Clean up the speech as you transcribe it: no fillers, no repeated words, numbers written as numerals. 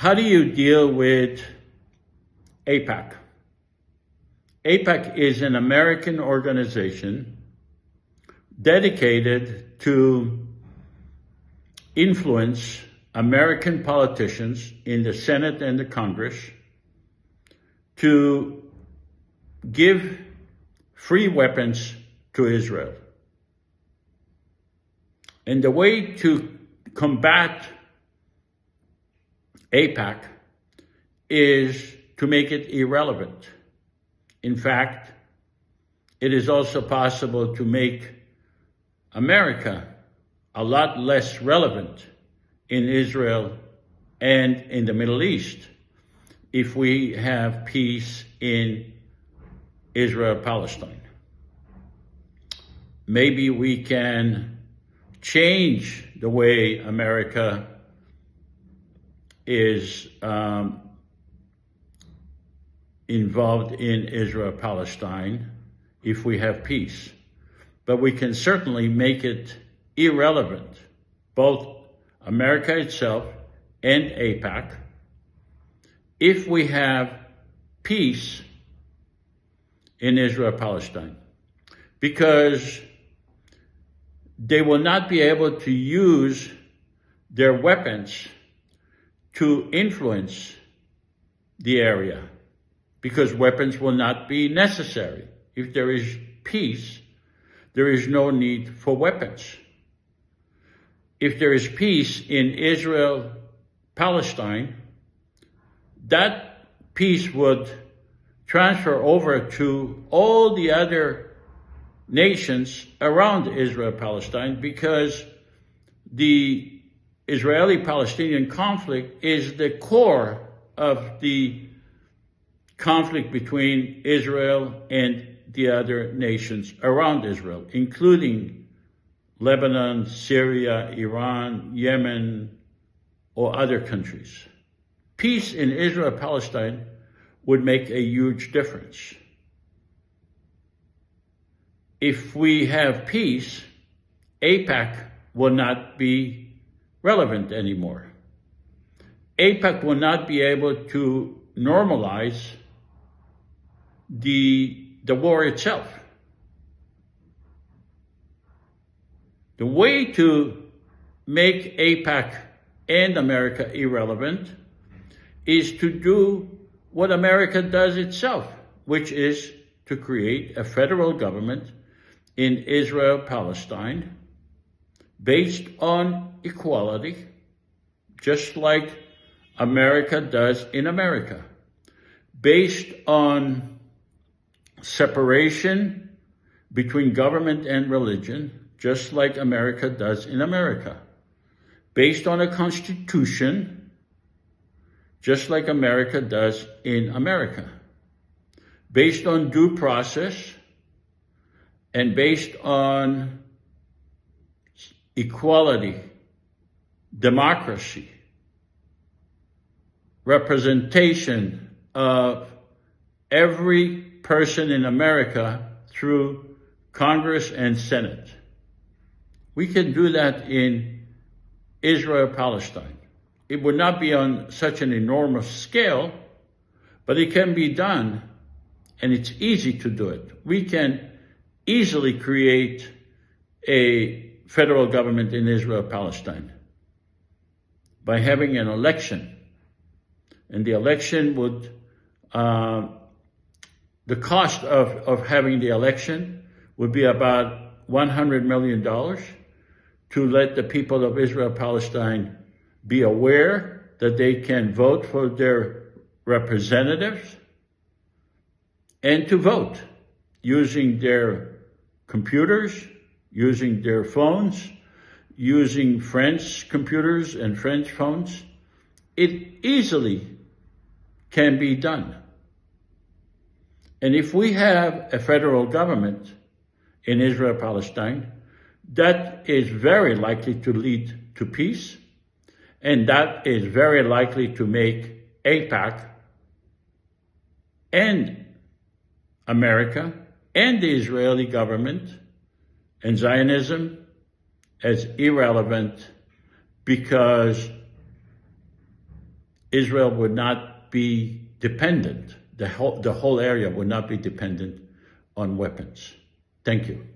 How do you deal with AIPAC? AIPAC is an American organization dedicated to influence American politicians in the Senate and the Congress to give free weapons to Israel. And the way to combat AIPAC is to make it irrelevant. In fact, it is also possible to make America a lot less relevant in Israel and in the Middle East if we have peace in Israel-Palestine. Maybe we can change the way America is involved in Israel-Palestine if we have peace. But we can certainly make it irrelevant, both America itself and AIPAC, if we have peace in Israel-Palestine. Because they will not be able to use their weapons to influence the area, because weapons will not be necessary. If there is peace, there is no need for weapons. If there is peace in Israel-Palestine, that peace would transfer over to all the other nations around Israel-Palestine, because the Israeli-Palestinian conflict is the core of the conflict between Israel and the other nations around Israel, including Lebanon, Syria, Iran, Yemen, or other countries. Peace in Israel-Palestine would make a huge difference. If we have peace, AIPAC will not be relevant anymore. AIPAC will not be able to normalize the war itself. The way to make AIPAC and America irrelevant is to do what America does itself, which is to create a federal government in Israel-Palestine based on equality, just like America does in America, based on separation between government and religion, just like America does in America, based on a constitution, just like America does in America, based on due process, and based on equality, democracy, representation of every person in America through Congress and Senate. We can do that in Israel-Palestine. It would not be on such an enormous scale, but it can be done, and it's easy to do it. We can easily create a federal government in Israel-Palestine by having an election. And the election would, the cost of having the election would be about $100 million to let the people of Israel-Palestine be aware that they can vote for their representatives and to vote using their computers, using their phones, using French computers and French phones. It easily can be done. And if we have a federal government in Israel-Palestine, that is very likely to lead to peace, and that is very likely to make AIPAC and America and the Israeli government and Zionism as irrelevant, because Israel would not be dependent, the whole area would not be dependent on weapons. Thank you.